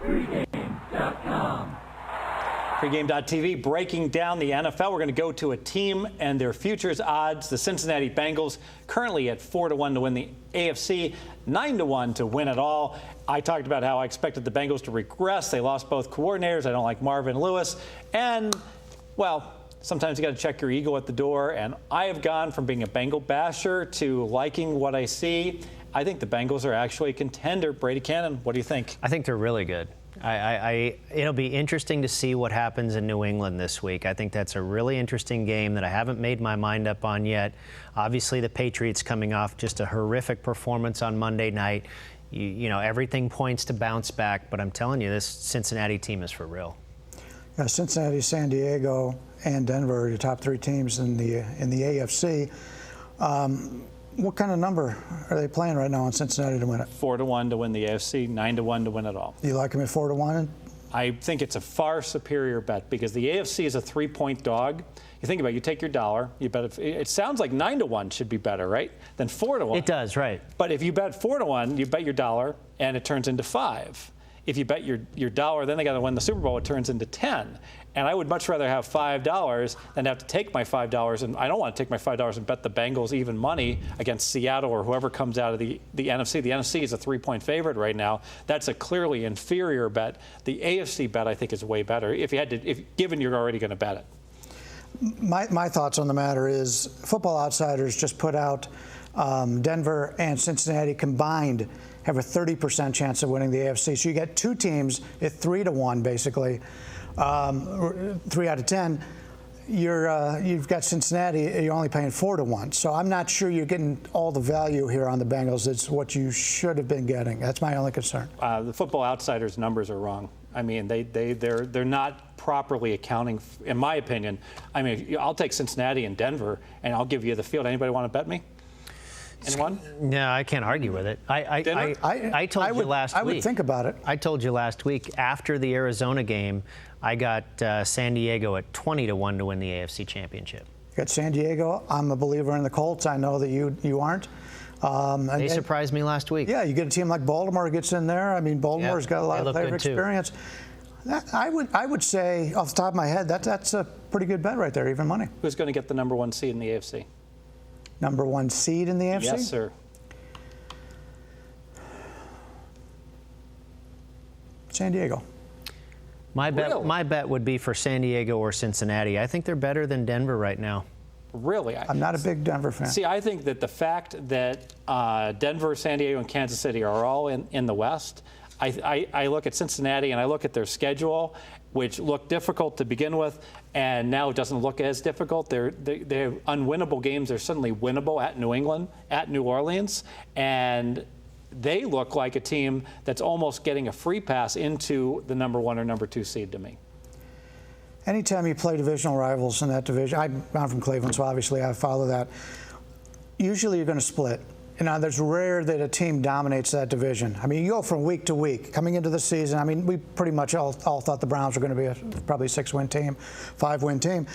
Pregame.com. Pregame.tv breaking down the NFL. We're going to go to a team and their futures odds. The Cincinnati Bengals currently at 4-1 to win the AFC, 9-1 to win it all. I talked about how I expected the Bengals to regress. They lost both coordinators. I don't like Marvin Lewis. And, well, sometimes you got to check your ego at the door. And I have gone from being a Bengal basher to liking what I see. I think the Bengals are actually a contender. Brady, Kannon, what do you think? I think they're really good. It'll be interesting to see what happens in New England this week. I think that's a really interesting game that I haven't made my mind up on yet. Obviously, the Patriots coming off just a horrific performance on Monday night. You know, everything points to bounce back, but I'm telling you, this Cincinnati team is for real. Yeah, Cincinnati, San Diego, and Denver are the top three teams in the AFC. What kind of number are they playing right now on Cincinnati to win it? 4-1 to win the AFC, 9-1 to win it all. You like them at 4-1? I think it's a far superior bet because the AFC is a 3-point dog. You think about it, you take your dollar, you bet it sounds like 9-1 should be better, right? Than 4-1. It does, right. But if you bet 4-1, you bet your dollar and it turns into 5. If you bet your dollar, then they got to win the Super Bowl, it turns into 10. And I would much rather have $5 than have to take my $5, and I don't want to take my $5 and bet the Bengals even money against Seattle or whoever comes out of the NFC. The NFC is a 3-point favorite right now. That's a clearly inferior bet. The AFC bet, I think, is way better if given you're already going to bet it. My thoughts on the matter is Football Outsiders just put out Denver and Cincinnati combined have a 30% chance of winning the AFC. So you get two teams at 3-1, basically. 3 out of 10. You've got Cincinnati. You're only paying 4-1. So I'm not sure you're getting all the value here on the Bengals. It's what you should have been getting. That's my only concern. The Football Outsiders numbers are wrong. I mean, they're not properly accounting, in my opinion. I mean, I'll take Cincinnati and Denver, and I'll give you the field. Anybody want to bet me? Anyone? No, I can't argue with it. I told you last week. I would think about it. I told you last week after the Arizona game, I got San Diego at 20-1 to win the AFC Championship. You got San Diego. I'm a believer in the Colts. I know that you aren't. They surprised me last week. Yeah, you get a team like Baltimore gets in there. I mean, Baltimore's got a lot of player experience. I would say, off the top of my head, that's a pretty good bet right there, even money. Who's going to get the number 1 seed in the AFC? Number 1 seed in the AFC? Yes, sir. San Diego. My bet would be for San Diego or Cincinnati. I think they're better than Denver right now. Really? I'm not a big Denver fan. See, I think that the fact that Denver, San Diego, and Kansas City are all in the West, I look at Cincinnati and I look at their schedule, which looked difficult to begin with, and now it doesn't look as difficult. They have unwinnable games. They're suddenly winnable at New England, at New Orleans, and they look like a team that's almost getting a free pass into the number 1 or number 2 seed to me. Anytime you play divisional rivals in that division, I'm from Cleveland, so obviously I follow that. Usually you're going to split. You know, there's rare that a team dominates that division. I mean, you go from week to week. Coming into the season, I mean, we pretty much all thought the Browns were going to be probably a 6-win team, 5-win team.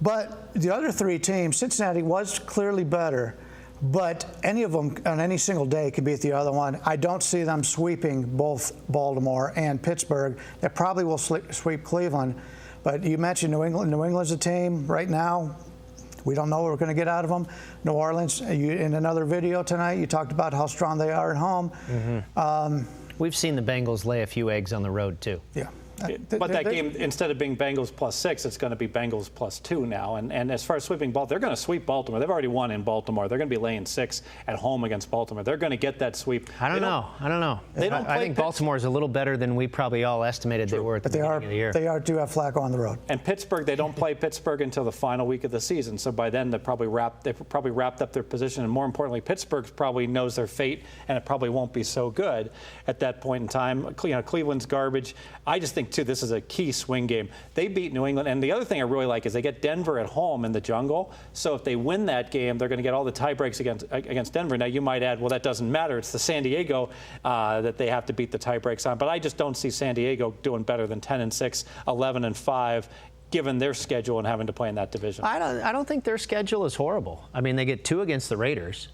But the other 3 teams, Cincinnati was clearly better, but any of them on any single day could beat the other one. I don't see them sweeping both Baltimore and Pittsburgh. They probably will sweep Cleveland. But you mentioned New England. New England's a team right now. We don't know what we're going to get out of them. New Orleans, in another video tonight, you talked about how strong they are at home. Mm-hmm. We've seen the Bengals lay a few eggs on the road, too. Yeah. But that game, instead of being Bengals +6, it's going to be Bengals +2 now. And as far as sweeping Baltimore, they're going to sweep Baltimore. They've already won in Baltimore. They're going to be laying 6 at home against Baltimore. They're going to get that sweep. I don't know. I think Baltimore is a little better than we probably all estimated they were at the beginning of the year. They do have Flacco on the road. And Pittsburgh, they don't play Pittsburgh until the final week of the season. So by then, they've probably wrapped up their position. And more importantly, Pittsburgh probably knows their fate, and it probably won't be so good at that point in time. You know, Cleveland's garbage. I just think, too, this is a key swing game. They beat New England, and the other thing I really like is they get Denver at home in the jungle. So if they win that game, they're going to get all the tie breaks against Denver. Now you might add, well, that doesn't matter. It's the San Diego that they have to beat the tie breaks on. But I just don't see San Diego doing better than 10-6, 11-5. Given their schedule and having to play in that division. I don't think their schedule is horrible. I mean, they get 2 against the Raiders.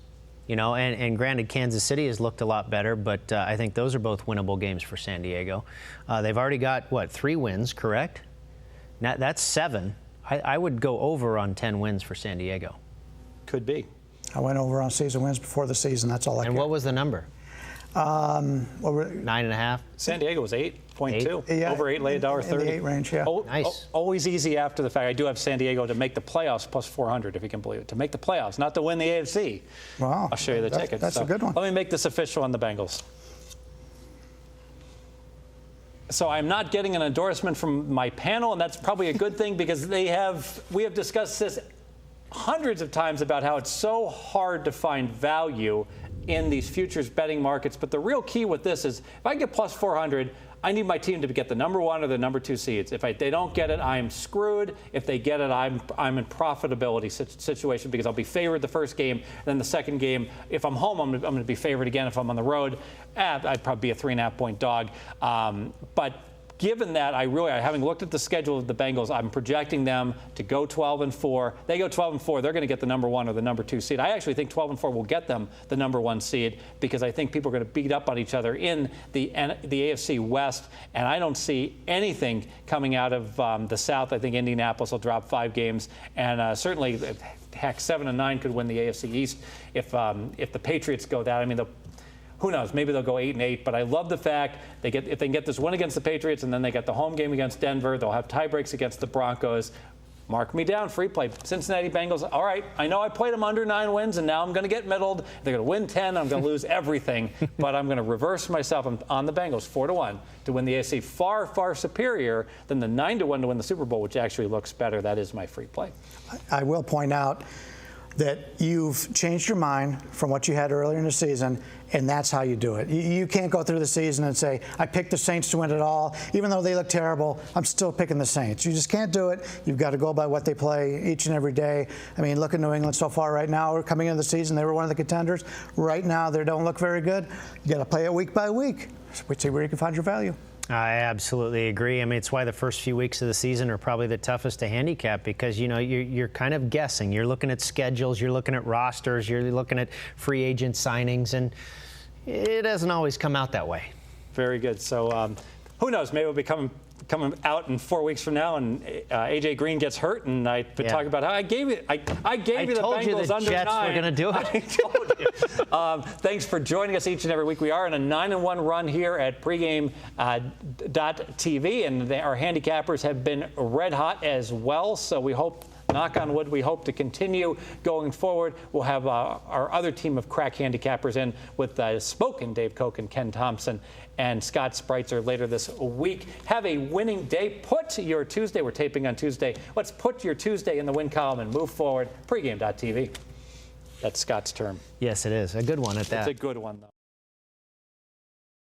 You know, and granted, Kansas City has looked a lot better, but I think those are both winnable games for San Diego. They've already got, what, 3 wins, correct? Now, that's 7. I would go over on 10 wins for San Diego. Could be. I went over on season wins before the season. That's all I And care. what was the number? 9.5? San Diego was 8.2. Yeah, Over 8, lay $1.30. in the 8 range, yeah. Nice. Always easy after the fact. I do have San Diego to make the playoffs plus 400, if you can believe it. To make the playoffs, not to win the AFC. Wow. I'll show you the tickets. That's a good one. Let me make this official on the Bengals. So I'm not getting an endorsement from my panel, and that's probably a good thing because we have discussed this hundreds of times about how it's so hard to find value in these futures betting markets. But the real key with this is if I get plus 400, I need my team to get the number 1 or the number 2 seeds. If they don't get it, I'm screwed. If they get it, I'm in profitability situation because I'll be favored the first game. And then the second game, if I'm home, I'm going to be favored again. If I'm on the road, I'd probably be a 3.5-point dog. But given that, having looked at the schedule of the Bengals, I'm projecting them to go 12-4. They go 12-4, they're going to get the number 1 or the number 2 seed. I actually think 12-4 will get them the number 1 seed because I think people are going to beat up on each other in the AFC West, and I don't see anything coming out of the South. I think Indianapolis will drop 5 games, and certainly, heck, 7-9 could win the AFC East if the Patriots go that. I mean, who knows? Maybe they'll go 8-8. But I love the fact if they can get this win against the Patriots and then they get the home game against Denver, they'll have tie breaks against the Broncos. Mark me down, free play. Cincinnati Bengals. All right, I know I played them under 9 wins, and now I'm going to get middled. They're going to win 10. I'm going to lose everything. But I'm going to reverse myself. I'm on the Bengals 4-1 to win the AFC. Far, far superior than the 9-1 to win the Super Bowl, which actually looks better. That is my free play. I will point out that you've changed your mind from what you had earlier in the season, and that's how you do it. You can't go through the season and say, I picked the Saints to win it all. Even though they look terrible, I'm still picking the Saints. You just can't do it. You've got to go by what they play each and every day. I mean, look at New England so far right now. We're coming into the season, they were one of the contenders. Right now, they don't look very good. You got to play it week by week. See where you can find your value. I absolutely agree. I mean, it's why the first few weeks of the season are probably the toughest to handicap because, you know, you're kind of guessing. You're looking at schedules, you're looking at rosters, you're looking at free agent signings, and it doesn't always come out that way. Very good. So who knows? Maybe we'll be coming out in 4 weeks from now, and AJ Green gets hurt, and I talk about how I gave you the Bengals under 9. Jets were going to do it. I told you. Thanks for joining us each and every week. We are in a 9-1 run here at pregame.tv, and our handicappers have been red hot as well. So we hope, knock on wood, we hope to continue going forward. We'll have our other team of crack handicappers in with Spoken, Dave Koch and Ken Thompson and Scott Spreitzer later this week. Have a winning day. Put your Tuesday, we're taping on Tuesday. Let's put your Tuesday in the win column and move forward. Pregame.tv. That's Scott's term. Yes, it is. A good one at that. It's a good one, though.